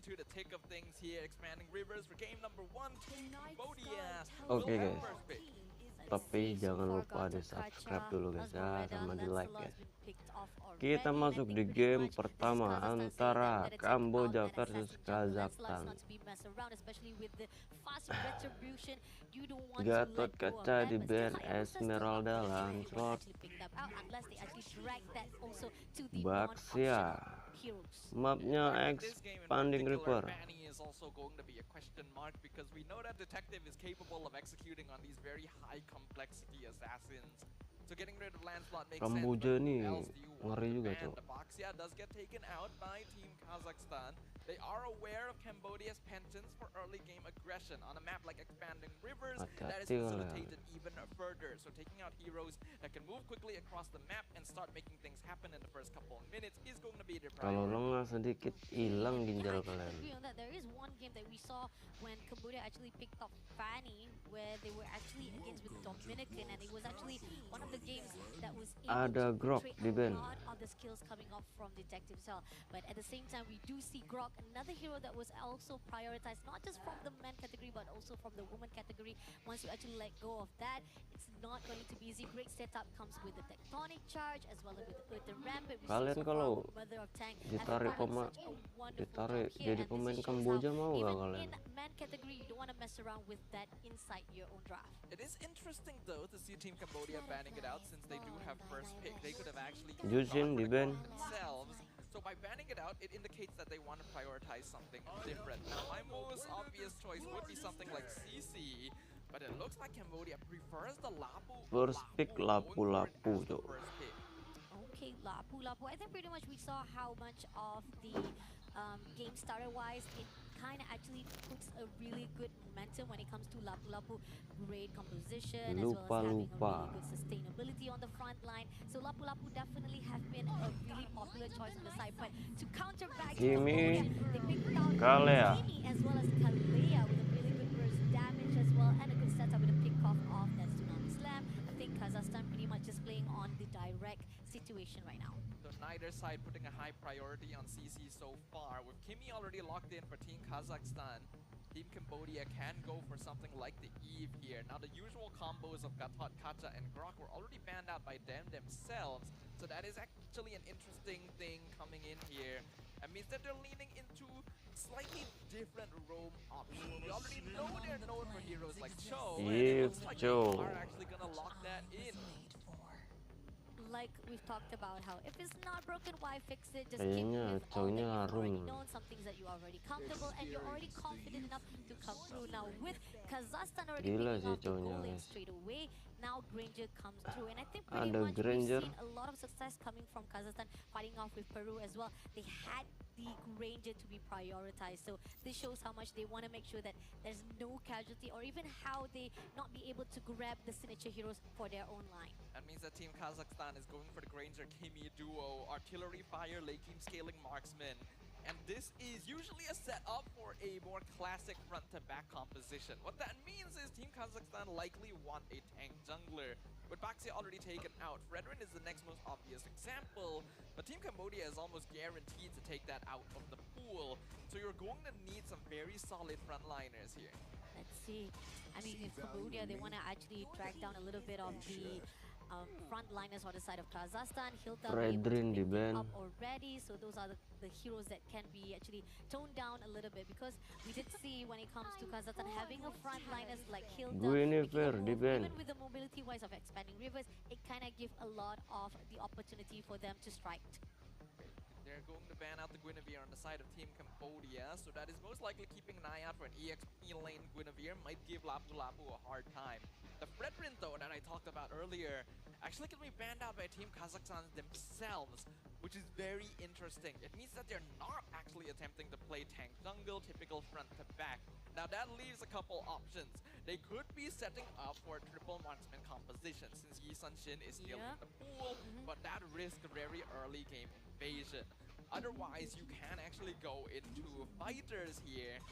into the thick of things here, expanding rivers for game number 1. Cambodia will Oke have guys, first pick. tapi jangan lupa di subscribe dulu guys ya, sama di like guys. Kita masuk di game pertama antara Kamboja versus Kazakhstan. Gatot Kaca di band Esmeralda Lancelot. Baxia. Mapnya This game in Expanding particular, River. banning is also going to be a question mark because we know that Detective is capable of executing on these very high complexity assassins. So getting rid of Lancelot makes sense, Kamboja but nih who else do you want ngeri to juga ban? cok. The Baxia does get taken out by Team Kazakhstan. They are aware of Cambodia's penchants for early game aggression on a map like Expanding Rivers that is Hati-hati kalian. facilitated even further. So taking out heroes that can move quickly across the map and start making things happen in the first couple of minutes is going to be their Kalau priority. lengah sedikit hilang ginjal kalian. Agree on that. There is one game that we saw when Cambodia actually picked up Fanny, where they were actually against with Dominican, and it was actually one of the games that was able Ada to Grok portray di a band. lot of the skills coming off from Detective Cell. But at the same time, we do see Grok, another hero that was also prioritized not just from the men category but also from the woman category. Once you actually let go of that, it's not going to be easy. Great setup comes with the tectonic charge as well as with the rampant. Kalian kalau ditarik jadi pemain Kamboja mau gak kalian? In man category, you don't want to mess around with that inside your own draft. It is interesting though to see Team Cambodia banning it out since they do have first pick. They could have actually Jusin di ban. themselves. So by banning it out, it indicates that they want to prioritize something different. Now my most obvious choice would be something like CC, but it looks like Cambodia prefers the Lapu. First pick Lapu-Lapu cok. Okay, Lapu. I think pretty much we saw how much of the game starter-wise, it kind of actually puts a really good momentum when it comes to Lapu. Great composition as well as having a really good sustainability on the front line. So Lapu definitely have been a really popular choice on the side. But to counter back, Kimi, they picked out Kalea. Kimi as well as Kalea with a really good burst damage as well and a good setup with a pick-off of that Tsunami Slam. I think Kazakhstan pretty much just playing on the direct situation right now. So neither side putting a high priority on CC so far. With Kimi already locked in for Team Kazakhstan, Team Cambodia can go for something like the Eve here. Now the usual combos of Gatot, Kacha and Grok were already banned out by them themselves. So that is actually an interesting thing coming in here. That means that they're leaning into slightly different roam options. We already know they're known for heroes like Cho, and it looks like they are actually gonna lock that in. Like we've talked about how if it's not broken, why fix it? Just keep with all that you've already known, some things that you're already comfortable and you're already confident enough to come through. Now with Kazakhstan already picking up the goal in straight away, now Granger comes through, and I think pretty much we've seen a lot of success coming from Kazakhstan fighting off with Peru as well. They had the Granger to be prioritized, so this shows how much they want to make sure that there's no casualty or even how they not be able to grab the signature heroes for their own line. That means that Team Kazakhstan is going for the Granger Kimi duo, artillery fire, late game scaling marksman. And this is usually a setup for a more classic front-to-back composition. What that means is Team Kazakhstan likely want a tank jungler. With Baxia already taken out, Fredrin is the next most obvious example, but Team Cambodia is almost guaranteed to take that out of the pool. So you're going to need some very solid frontliners here. Let's see. I mean, if Cambodia, they want to actually track down a little bit of the frontliners on the side of Kazakhstan. Hilda Fredrin di ban up already, so those are the heroes that can be actually toned down a little bit because we did see when it comes to Kazakhstan having a frontliners like Hilda, even with the mobility wise of expanding rivers, it kind of gives a lot of the opportunity for them to strike. They're going to ban out the Guinevere on the side of Team Cambodia, so that is most likely keeping an eye out for an EXP lane. Guinevere might give Lapu a hard time. The Fredrin, though, that I talked about earlier, actually can be banned out by Team Kazakhstan themselves, which is very interesting. It means that they're not actually attempting to play tank jungle, typical front to back. Now that leaves a couple options. They could be setting up for a triple marksman composition since Yi Sun Shin is still in the pool, but that risks very early game invasion. Otherwise, you can actually go into fighters here,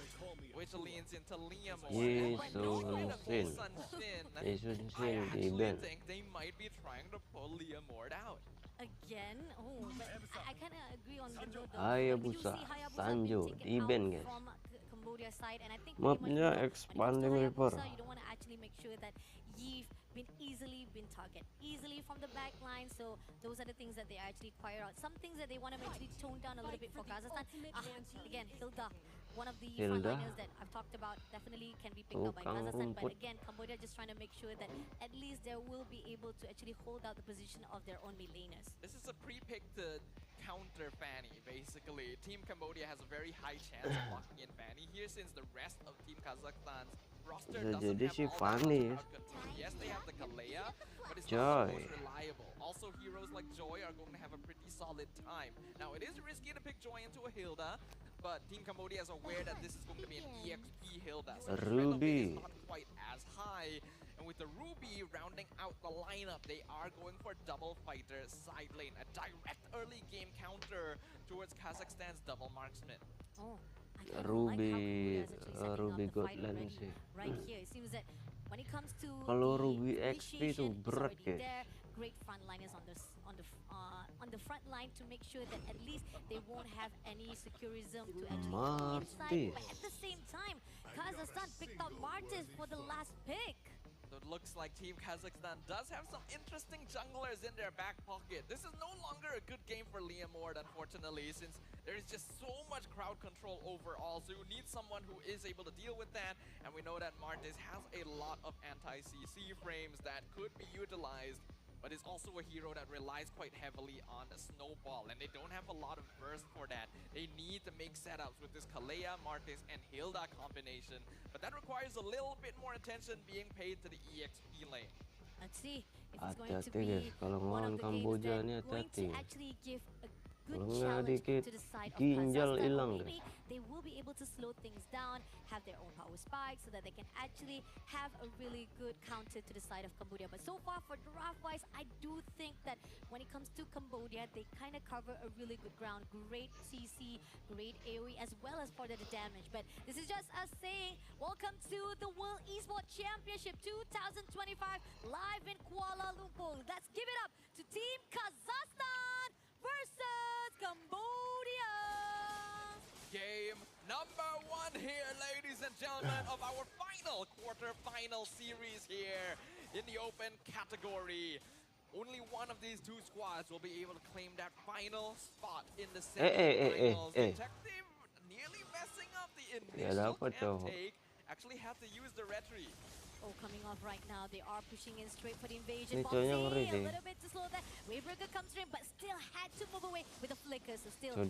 which leans into Liam. I actually think they might be trying to pull Liam out. Again, but I kind of agree on the note though. Hayabusa, Sanjo, di ban guys. From Cambodia side, and I think Mapnya expanding river. You don't want to actually make sure that Iesf been target easily from the back line. So those are the things that they actually acquire out. Some things that they want to actually tone down a little bit for Kazakhstan. Again, Hilda, one of the frontliners that I've talked about, definitely can be picked up by Kazakhstan. But again, Cambodia just trying to make sure that at least they will be able to actually hold out the position of their own mid laners. This is a pre-picked counter Fanny, basically. Team Cambodia has a very high chance of locking in Fanny here, since the rest of Team Kazakhstan's roster doesn't have all that control. Yes, they have the Kalea, but it's not the most reliable. Also, heroes like Joy are going to have a pretty solid time. Now, it is risky to pick Joy into a Hilda, but Team Cambodia is aware that this is going to be an EXP Hilda, so the Ruby is not quite as high. And with the Ruby rounding out the lineup, they are going for double fighter side lane, a direct early game counter towards Kazakhstan's double marksman. Ruby God lane sih. Right here, it seems that when it comes to kalau Ruby XP itu berat guys. Great frontliners on the front line to make sure that at least they won't have any securism to actually inside. But at the same time, Kazakhstan picked up Martis for the last pick. So it looks like Team Kazakhstan does have some interesting junglers in their back pocket. This is no longer a good game for Liam, unfortunately, since there is just so much crowd control overall. So you need someone who is able to deal with that. And we know that Martis has a lot of anti-CC frames that could be utilized, but is also a hero that relies quite heavily on a snowball, and they don't have a lot of burst for that. They need to make setups with this Kalea, Martis, and Hilda combination, but that requires a little bit more attention being paid to the EXP lane. Let's see if it's going to be one of the games that's going to actually give a good challenge to the side of Kazakhstan. Maybe they will be able to slow things down, have their own power spikes, so that they can actually have a really good counter to the side of Cambodia. But so far for draft-wise, I do think that when it comes to Cambodia, they kind of cover a really good ground. Great CC, great AoE, as well as for the damage. But this is just us saying, welcome to the World Esports Championship 2025 live in Kuala Lumpur. Let's give it up to Team Kazakhstan versus Cambodia. Game number 1 here, ladies and gentlemen, of our final quarter-final series here in the open category. Only one of these two squads will be able to claim that final spot in the semi-finals. Detective nearly messing up the initial take. Actually had to use the retreat. Oh, coming off right now, they are pushing in straight for the invasion. Boxing a little bit to slow that. Wavebreaker comes in, but still had to move away with the flicker. So still, time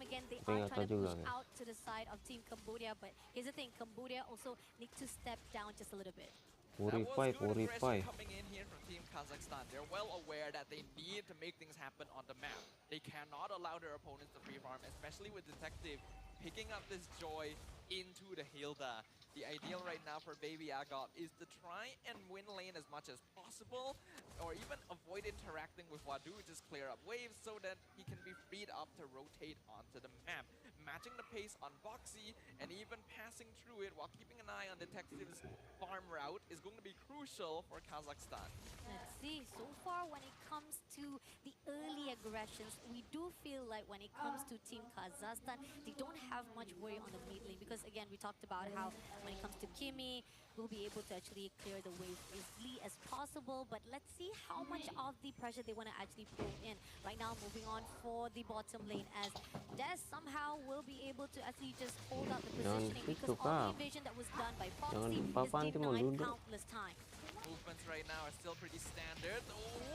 again, they are trying to push out to the side of Team Cambodia. But here's the thing, Cambodia also need to step down just a little bit. Purify coming in here from Team Kazakhstan. They're well aware that they need to make things happen on the map. They cannot allow their opponents to free farm, especially with Detective picking up this Joy into the Hilda. The ideal right now for Baby Agot is to try and win lane as much as possible, or even avoid interacting with Wadu, just clear up waves so that he can be freed up to rotate onto the map. Matching the pace on Boxy and even passing through it while keeping an eye on Detective's farm route is going to be crucial for Kazakhstan. Let's see, so far when it comes to the early aggressions, we do feel like when it comes to Team Kazakhstan, they don't have much worry on the mid lane, because again, we talked about how when it comes to Kimi, we'll be able to actually clear the wave as easily as possible, but let's see how much of the pressure they want to actually pull in. Right now, moving on for the bottom lane, as Des somehow will be able to actually just hold out the positioning, because all the invasion that was done by Foxy is denied countless times. Movements right now are still pretty standard.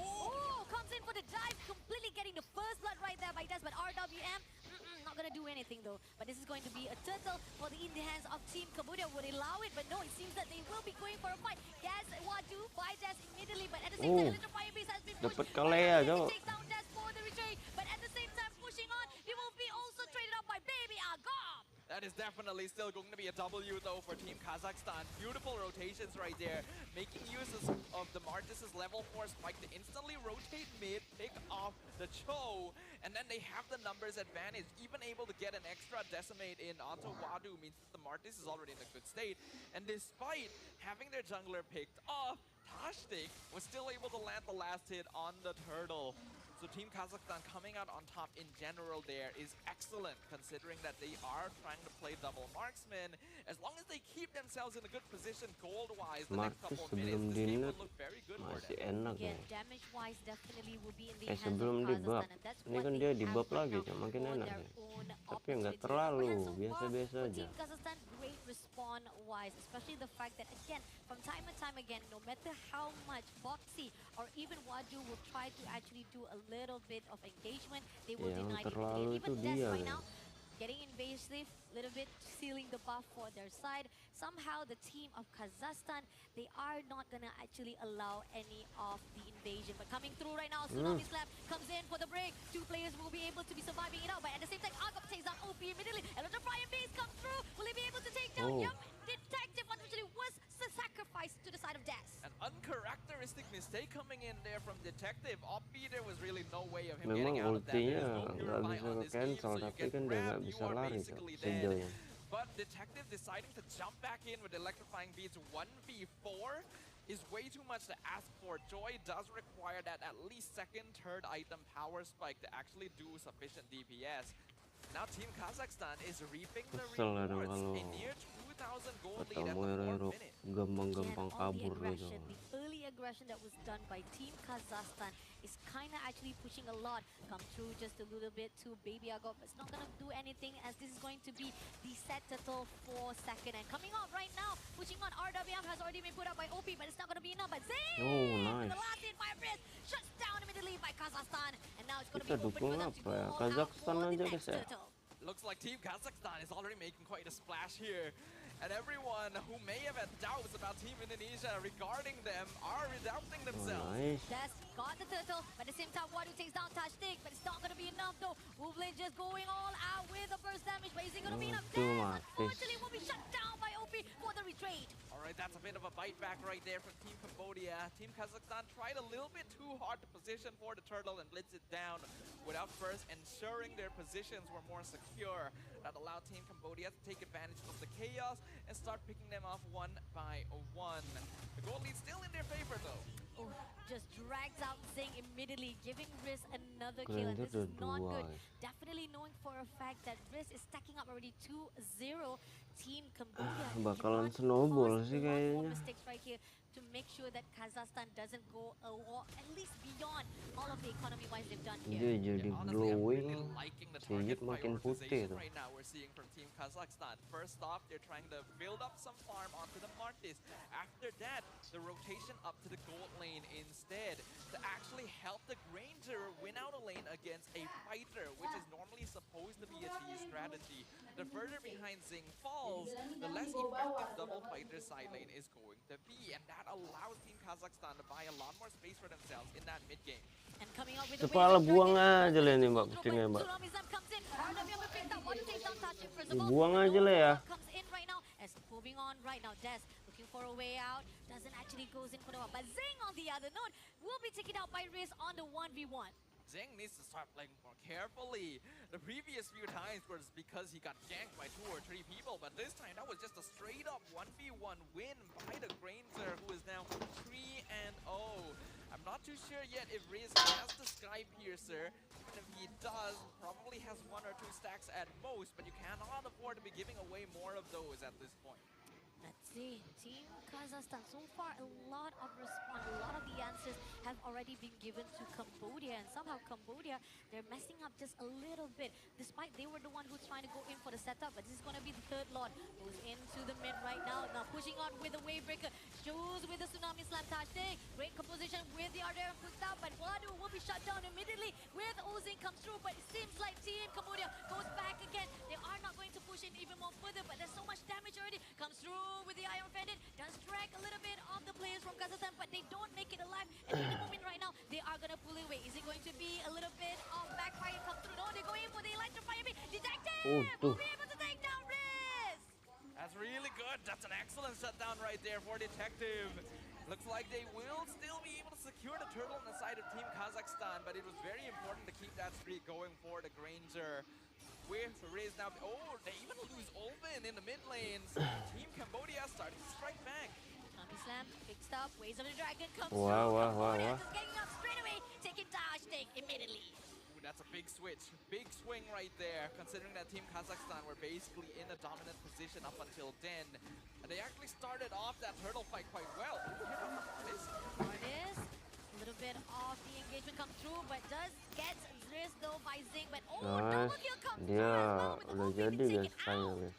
Oh, comes in for the dive, completely getting the first blood right there by Des, but RWM, not gonna do anything though. But this is going to be a turtle for in the hands of Team Cambodia. Would allow it, but no, it seems that they will be going for a fight. Des, Wadu, fight Des immediately, but at the same time, the fire base has been pushed. Take down Des for the retreat, but at the same time, pushing on, he will be also traded up by Baby Agop. That is definitely still going to be a W though for Team Kazakhstan. Beautiful rotations right there, making use of the Martis' level 4 spike to instantly rotate mid, pick off the Cho, and then they have the numbers advantage. Even able to get an extra decimate in onto Wadu means that the Martis is already in a good state. And despite having their jungler picked off, Tashtik was still able to land the last hit on the turtle. So Team Kazakhstan coming out on top in general there is excellent, considering that they are trying to play double marksman. As long as they keep themselves in a good position gold-wise the next couple of minutes, this game will look very good for masih them. enak ya. Again, damage-wise definitely will be in the hands of Sebelum di buff, Kazakhstan, and that's ini what kan they dia di have buff right lagi, now makin for enak their ya. own Tapi nggak opportunity. terlalu, But yeah, so far, biasa-biasa for aja. Team Kazakhstan, great respawn-wise, especially the fact that, again, from time and time again, no matter how much Foxy or even Waju will try to actually do a little bit of engagement, they will Yang deny it. terlalu Even itu Des dia, right guys. now, getting invasive, little bit sealing the buff for their side. Somehow the team of Kazakhstan, they are not gonna actually allow any of the invasion. But coming through right now, Tsunami Slap comes in for the break. Two players will be able to be surviving it out, but at the same time, Agop takes out OP immediately. Electrifying Beast comes through. Will he be able to take down Yum? Detective unfortunately was sacrificed to the side of Des. An uncharacteristic mistake coming in there from Detective. Oppi, there was really no way of him Memang getting out of that. ultinya There's no nggak purify bisa on ke this cancel, Eve, so you tapi get kan dia nggak grabbed, bisa you are lari tuh basically si dead. Joy-nya. But Detective deciding to jump back in with electrifying beats 1v4 is way too much to ask for. Joy does require that at least second, third item power spike to actually do sufficient DPS. Now Team Kazakhstan is reaping the Kesel kadang rewards. kalau A near 2,000 gold lead ketemu at the 4th hero minute. gampang-gampang Again, all the kabur gitu. aggression, the early aggression that was done by Team Kazakhstan is kind of actually pushing a lot. Come through just a little bit to Baby Agop. It's not going to do anything as this is going to be the set turtle for second. And coming off right now, pushing on RWM has already been put up by OP, but it's not going to be enough. But Zing! Oh, With nice. the last hit by Riz, shuts down immediately by Kazakhstan. And now it's going to Kita be open dukung for them to apa go ya? all out Kazakhstan for the aja next guys ya. turtle. Looks like Team Kazakhstan is already making quite a splash here. And everyone who may have had doubts about Team Indonesia regarding them are redoubting Oh, themselves. nice. Des got the turtle, but at the same time, Wadu takes down Tashtik, but it's not going to be enough though. Wolfblade just going all out with the burst damage, but is it going to be enough? Des, unfortunately, will be shut down by OP for the retreat. Alright, that's a bit of a bite back right there from Team Cambodia. Team Kazakhstan tried a little bit too hard to position for the turtle and blitz it down without first ensuring their positions were more secure. That allowed Team Cambodia to take advantage of the chaos and start picking them off one by one. The gold lead's still in their favor though. Oh, just drags out Zing immediately, giving Riz another kill, and Kalian this tuh is not dua, good. guys. Definitely knowing for a fact that Riz is stacking up already 2-0. Team Cambodia Bakalan cannot snowball cause sih a lot more kayaknya. mistakes right here to make sure that Kazakhstan doesn't go at least beyond all of the economy-wise they've done Dia here. jadi Yeah, honestly, I'm glowing, really liking the Seyit target makin putih prioritization tuh. right now we're seeing from Team Kazakhstan. First off, they're trying to build up some farm onto the Martis. After that, the rotation up to the gold lane instead to actually help the Granger win out a lane against a fighter, which is normally supposed to be a T strategy. The further behind Zing falls, the less effective double fighter side lane is going to be, and that allows Team Kazakhstan to buy a lot more space for themselves in that mid game. And coming out with the Kepala wave of buang target, aja lah ini, Mbak, Tsunami kucingnya, Mbak. Zam comes in, RWM will pick up, Wadu takes down Tashik first of all. Dibuang aja lah ya. Comes in right now, as moving on right now, Des looking for a way out, doesn't actually goes in for the one, but Zing on the other note will be taken out by Riz on the 1v1. Zing needs to start playing more carefully. The previous few times was because he got ganked by 2 or 3 people, but this time that was just a straight up 1v1 win by the Granger, who is now 3-0. I'm not too sure yet if Riz has the Sky Piercer. And if he does, probably has 1 or 2 stacks at most, but you cannot afford to be giving away more of those at this point. Let's see, Team Kazakhstan, so far a lot of response, a lot of the answers have already been given to Cambodia, and somehow Cambodia, they're messing up just a little bit, despite they were the one who's trying to go in for the setup, but this is going to be the third lot, goes into the mid right now pushing on with the wave breaker, shows with the Tsunami Slam Tashtik, great composition with the RDR pushed out, but Wadu will be shut down immediately with Ozing comes through, but it seems like Team Cambodia goes back again, they are not going to push in even more further, but there's so much damage already, comes through with the Iron Bandit, does drag a little bit of the players from Kazakhstan, but they don't make it alive. And in the moment right now, they are going to pull it away. Is it going to be a little bit of backfire come through? No, they're going for the electrify. Detective will be able to take down Riz. that's an excellent shutdown right there for Detective. Looks like they will still be able to secure the turtle on the side of Team Kazakhstan, but it was very important to keep that streak going for the Granger. With Riz now, oh, they even lose Olvin in the mid lanes. Team Cambodia starting to strike back. Tommy Slam, fixed up, Ways of the Dragon comes Wow, through. wow, Cambodia wow. just getting up straight away, taking dash take immediately. Ooh, that's a big switch, big swing right there, considering that Team Kazakhstan were basically in a dominant position up until then. And they actually started off that turtle fight quite well. Ooh, hit on the Artist. Artist, a little bit of the engagement come through, but does get Riz though by Zing. But double kill comes through Dia as well with the udah whole jadi being guys taken kayaknya out. guys.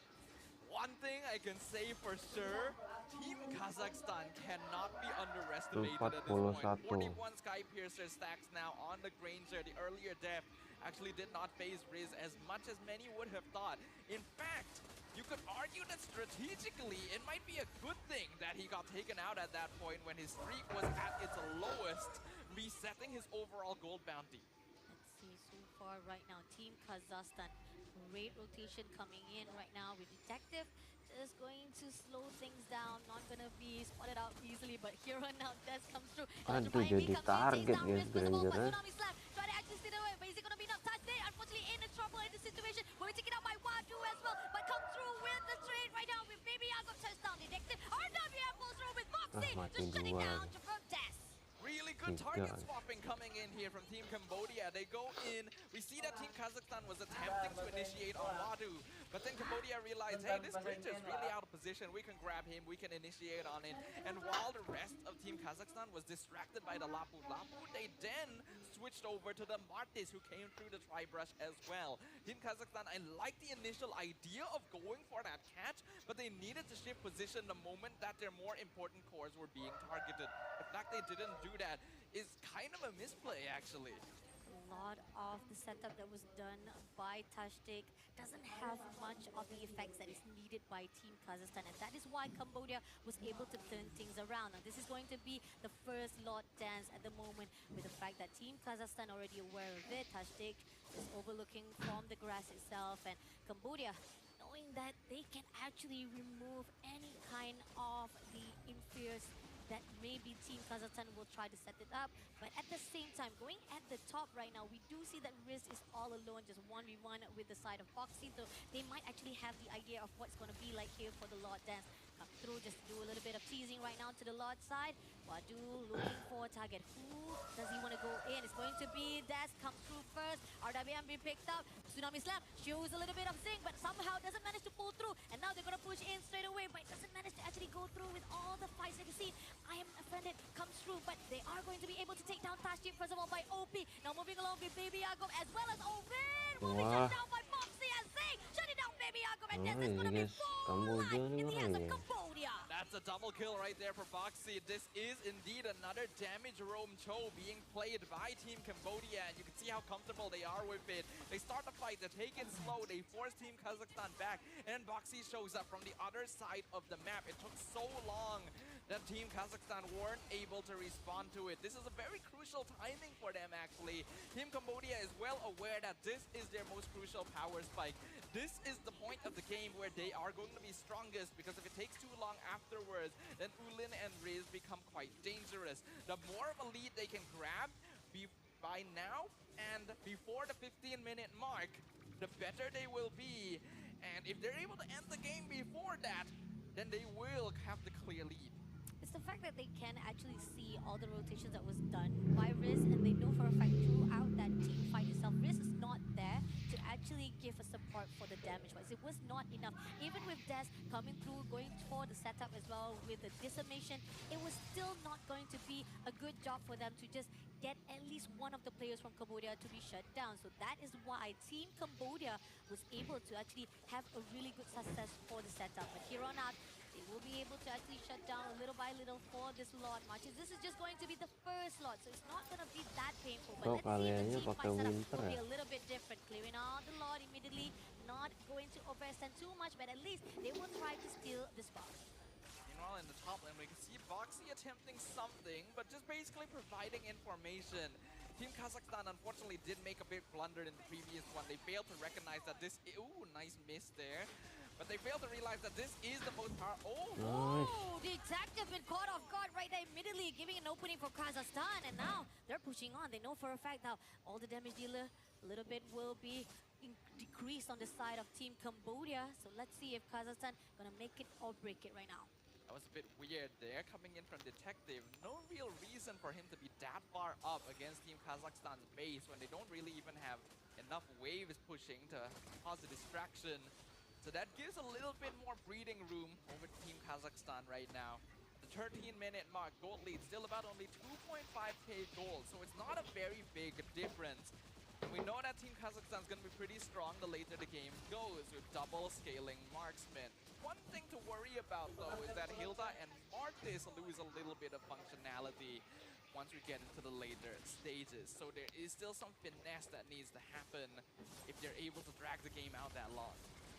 One thing I can say for sure, Team Kazakhstan cannot be underestimated at this point. 41. 41 Sky Piercer stacks now on the Granger. The earlier death actually did not phase Riz as much as many would have thought. In fact, you could argue that strategically, it might be a good thing that he got taken out at that point when his streak was at its lowest, resetting his overall gold bounty. Let's see so far right now, Team Kazakhstan, great rotation coming in right now with Detective. Just going to slow things down, not gonna be spotted out easily, but here on out Des comes through. Aduh, jadi target guys Granger-nya. Tsunami Slam, try to actually steal away, but is it gonna be enough touch there? Unfortunately in the trouble in the situation, we're taken out by Wadu as well, but come through with the trade right now with Baby Yago touchdown. Detective, RWM pulls through with Foxy, just shutting down from Des. Really good target swapping coming in here from Team Cambodia. They go in. We see that Team Kazakhstan was attempting to initiate on Wadu, but then Cambodia realized, hey, this creature is really out of position. We can grab him. We can initiate on it. And while the rest of Team Kazakhstan was distracted by the Lapu Lapu, they then switched over to the Martis, who came through the Tri-Brush as well. Team Kazakhstan, I like the initial idea of going for that catch, but they needed to shift position the moment that their more important cores were being targeted. The fact they didn't do that is kind of a misplay, actually. A lot of the setup that was done by Tashtik doesn't have much of the effects that is needed by Team Kazakhstan, and that is why Cambodia was able to turn things around. Now, this is going to be the first lot dance at the moment, with the fact that Team Kazakhstan already aware of it. Tashtik is overlooking from the grass itself, and Cambodia knowing that they can actually remove any kind of the inferior that maybe Team Kazakhstan will try to set it up. But at the same time, going at the top right now, we do see that Riz is all alone, just 1v1 with the side of Foxy. So they might actually have the idea of what's going to be like here for the Lord Dance. Come through, just do a little bit of teasing right now to the Lord side. Wadu looking for a target. Who does he want to go in? It's going to be Des come through first. RWM being picked up. Tsunami Slam shows a little bit of Zing, but somehow doesn't manage to pull through. And now they're going to push in straight away, but doesn't manage to actually go through with all the fights. You can see, I am offended, comes through, but they are going to be able to take down Tashtik first of all by OP. Now moving along with Baby Yago as well as Ovid. Will be shut down by Foxy and Zing. Shutting down Baby Yago, and Des is going to be full life in the hands of Cambodia. That's a double kill right there for Boxy. This is indeed another damage roam Cho being played by Team Cambodia, and you can see how comfortable they are with it. They start the fight, they take it slow, they force Team Kazakhstan back, and then Boxy shows up from the other side of the map. It took so long that Team Kazakhstan weren't able to respond to it. This is a very crucial timing for them, actually. Team Cambodia is well aware that this is their most crucial power spike. This is the point of the game where they are going to be strongest, because if it takes too long afterwards, then Ulin and Riz become quite dangerous. The more of a lead they can grab by now and before the 15-minute mark, the better they will be. And if they're able to end the game before that, then they will have the clear lead. It's the fact that they can actually see all the rotations that was done by Riz, and they know for a fact throughout that team fight itself, Riz is not there to actually give a support for the damage wise. It was not enough. Even with Des coming through, going for the setup as well with the decimation, it was still not going to be a good job for them to just get at least one of the players from Cambodia to be shut down. So that is why Team Cambodia was able to actually have a really good success for the setup. But here on out, they will be able to actually shut down little by little for this lot matches. This is just going to be the first lot, so it's not going to be that painful. But let's see if the team fight setup will be a little bit different. Clearing out the lot immediately, not going to overextend too much, but at least they will try to steal the spot. Meanwhile, in the top lane, we can see Boxy attempting something, but just basically providing information. Team Kazakhstan unfortunately did make a big blunder in the previous one. They failed to recognize that this... Ooh, nice miss there. But they failed to realize that this is the most powerful... Oh, the detective been caught off guard right there, immediately giving an opening for Kazakhstan. And now they're pushing on. They know for a fact now all the damage dealer, a little bit will be decreased on the side of Team Cambodia. So let's see if Kazakhstan gonna make it or break it right now. That was a bit weird there, coming in from Detective. No real reason for him to be that far up against Team Kazakhstan's base when they don't really even have enough waves pushing to cause a distraction. So that gives a little bit more breathing room over to Team Kazakhstan right now. The 13-minute mark, gold lead still about only 2.5k gold, so it's not a very big difference. And we know that Team Kazakhstan is going to be pretty strong the later the game goes with double scaling marksmen. One thing to worry about though is that Hilda and Martis lose a little bit of functionality once we get into the later stages. So there is still some finesse that needs to happen if they're able to drag the game out that long.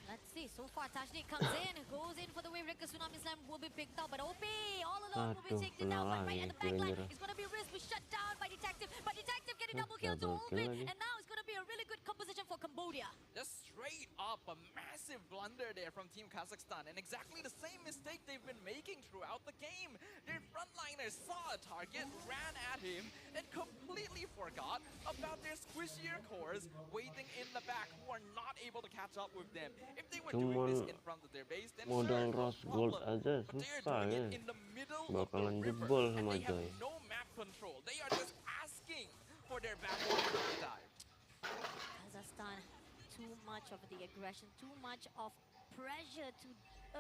Let's see. So far, Tashnik comes in, goes in for the wave breaker. Tsunami Slam will be picked up, but OP all alone will be taken down. But right at the back line, it's going to be Riz be shut down by Detective. But Detective getting double kill to OP, and now it's going to be a really good composition for Cambodia. Just straight up a massive blunder there from Team Kazakhstan, and exactly the same mistake they've been making throughout the game. Their frontliners saw a target, ran at him, and completely forgot about their squishier cores waiting in the back who are not able to catch up with them. If they were doing this in front of their base, then modal sure, Rose Gold aja but they're susah doing ya. it in the middle Bakalan of the river, jebol and sama they have Joy. no map control. They are just asking for their backline to die. Kazakhstan, too much of the aggression, too much of pressure to...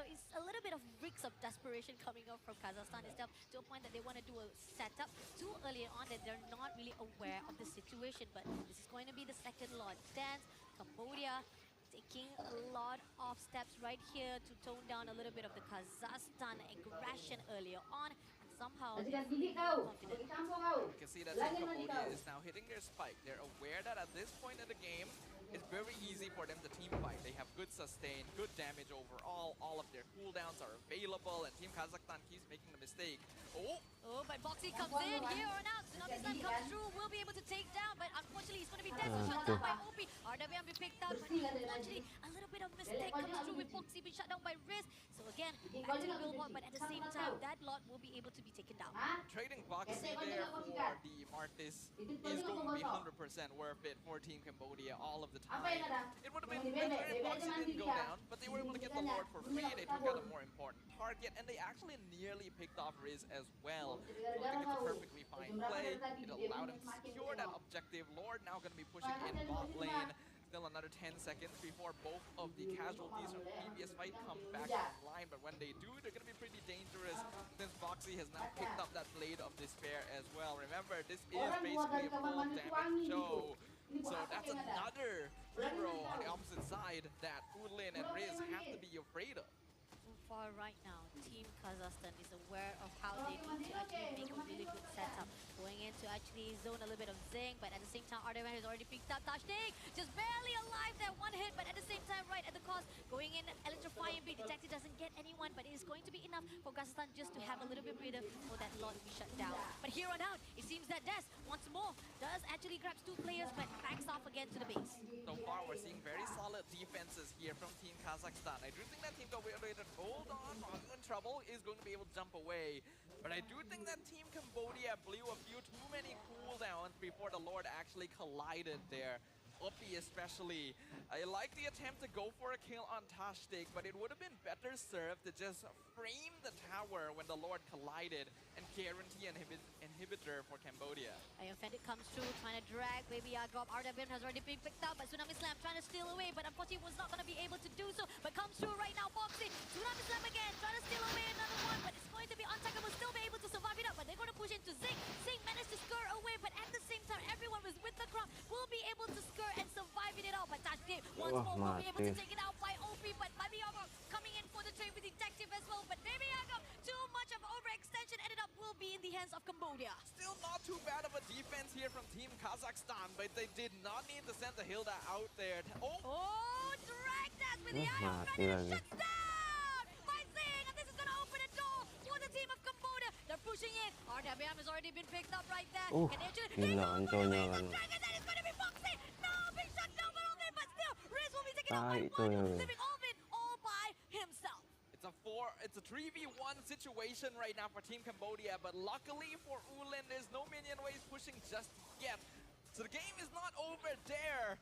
it's a little bit of reeks of desperation coming up from Kazakhstan itself, to a point that they want to do a setup too early on that they're not really aware of the situation. But this is going to be the second Lord Dance. Cambodia taking a lot of steps right here to tone down a little bit of the Kazakhstan aggression earlier on. And somehow they're confident. You can see that Team Cambodia is now hitting their spike. They're aware that at this point in the game, it's very easy for them to team fight. They have good sustain, good damage overall. All of their cooldowns are available, and Team Kazakhstan keeps making the mistake. Oh, but Boxy comes in here or not. Tsunami Slam comes through, will be able to take down, but unfortunately he's going to be dead, so shut down by OP. RWM be picked up, but unfortunately a little bit of mistake comes through with Boxy being shut down by Riz. So again, back to the billboard, but at the same time, that lot will be able to be taken down. Trading Boxy there for the Martis is going to be 100% worth it for Team Cambodia all of the time. It would have been better if Boxy didn't go down, but they were able to get the Lord for free. They took out a more important target, and they actually nearly picked off Riz as well. So I think it's a perfectly fine play. It allowed him to secure that objective. Lord now going to be pushing in bot lane. Still another 10 seconds before both of the casualties from the previous fight come back online. But when they do, they're going to be pretty dangerous, since Boxy has now picked up that Blade of Despair as well. Remember, this is basically a full damage show. So that's another hero on the opposite side that Ulin and Riz have to be afraid of. So far right now, Team Kazakhstan is aware of how they need to actually make a really good setup. Going in to actually zone a little bit of Zing, but at the same time, RWM has already picked up Tashnik. Just barely alive there, one hit, but at the same time, right at the cost, going in, electrifying big Detective doesn't get anyone, but it is going to be enough for Kazakhstan just to have a little bit breather for that lot to be shut down. But here on out, it seems that Des, once more, does actually grab two players, but backs off again to the base. So far, we're seeing very solid defenses here from Team Kazakhstan. I do think that Team Cambodia, hold on, in trouble, is going to be able to jump away. But I do think that Team Cambodia blew a few too many cooldowns before the Lord actually collided there. Uppy especially. I like the attempt to go for a kill on Tashnik, but it would have been better served to just frame the tower when the Lord collided and guarantee an inhibitor for Cambodia. Offended comes through, trying to drag Baby Yagob. RWM has already been picked up, but Tsunami Slam trying to steal away, but unfortunately was not going to be able to do so. But comes through right now, Boxy. Tsunami Slam again, trying to steal away another one, but it's going to be untackable, still be able to survive it up, but they're going to push into Zing. Zing managed to scur away, but at the same time, everyone was with the crowd, will be able to scur and survive it all. But Tashnik once more will be able to take it out by OP, but Baby Yagob coming in for the trade with Detective as well. But Baby Yagob, too much of overextension, ended up will be in the hands of Cambodia. Still not too bad of a defense here from Team Kazakhstan, but they did not need to send the Hilda out there. Oh, drag that with the Yagob, and it shuts down by Zing, and this is going to open a door for the team of Cambodia. They're pushing in. RWM has already been picked up right there. Can they actually gila anconya kan. Dragon that is going to be Foxy. No, big shot down by Olvin, but still, Riz will be taken out by itu one, ya. leaving Olvin all by himself. It's a 3v1 situation right now for Team Cambodia, but luckily for Ulin, there's no minion waves pushing just yet. So the game is not over there.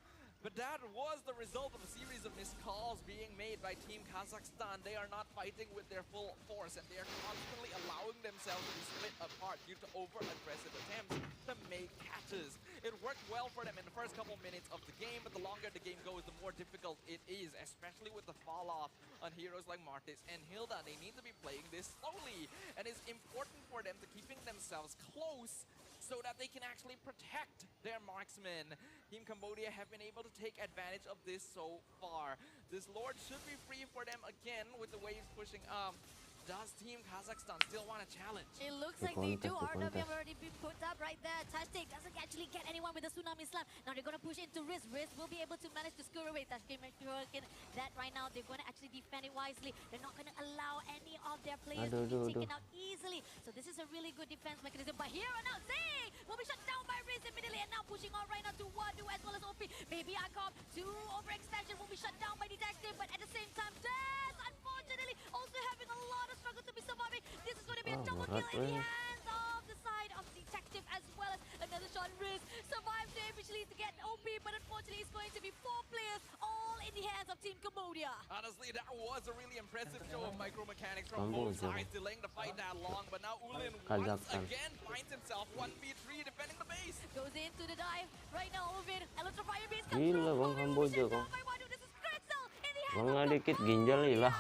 But that was the result of a series of missed calls being made by Team Kazakhstan. They are not fighting with their full force, and they are constantly allowing themselves to be split apart due to over-aggressive attempts to make catches. It worked well for them in the first couple minutes of the game, but the longer the game goes, the more difficult it is, especially with the fall-off on heroes like Martis and Hilda. They need to be playing this slowly, and it's important for them to keeping themselves close so that they can actually protect their marksmen. Team Cambodia have been able to take advantage of this so far. This Lord should be free for them again with the waves pushing up. Does Team Kazakhstan still want a challenge? It looks like they do. RWM already been put up right there. Tashtik doesn't actually get anyone with a tsunami slam. Now they're going to push into Riz. Riz will be able to manage to score away. Tashtik making that right now. They're going to actually defend it wisely. They're not going to allow any of their players to be taken out easily. So this is a really good defense mechanism. But here and now, Zing will be shut down by Riz immediately. And now pushing on right now to Wadu as well as OP. Maybe Akop to overextension will be shut down by Detective. But at the same time, Des, unfortunately, also having a lot of struggle to be surviving. This is going to be a double kill in the hands of the side of Detective as well as another shot. Riz survives to eventually to get OP, but unfortunately it's going to be 4 players all in the hands of Team Cambodia. Honestly, that was a really impressive show of micromechanics from both sides, delaying the fight that long. But now Ulin once again finds himself 1v3 defending the base. Goes into the dive. Right now, Ulvin, Electrifire base comes gila through. bang Kamboja kok. This is Crystal in the hands Bang of dikit ginjal hilang.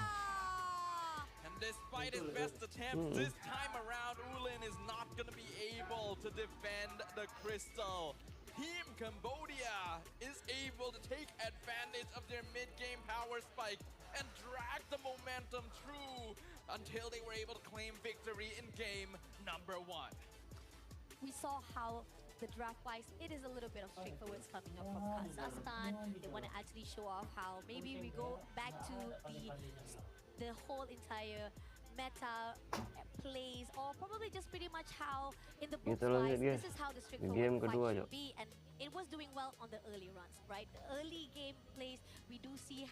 Despite his best attempts, this time around, Ulin is not going to be able to defend the crystal. Team Cambodia is able to take advantage of their mid-game power spike and drag the momentum through until they were able to claim victory in game number 1. We saw how the draft-wise, it is a little bit of straightforwards coming up from Kazakhstan. They want to actually show off how maybe we go back to the whole entire meta plays, or probably just pretty much how in the books wise, this is how the straightforward fight should be, and it was doing well on the early runs, right? The early game plays, we do see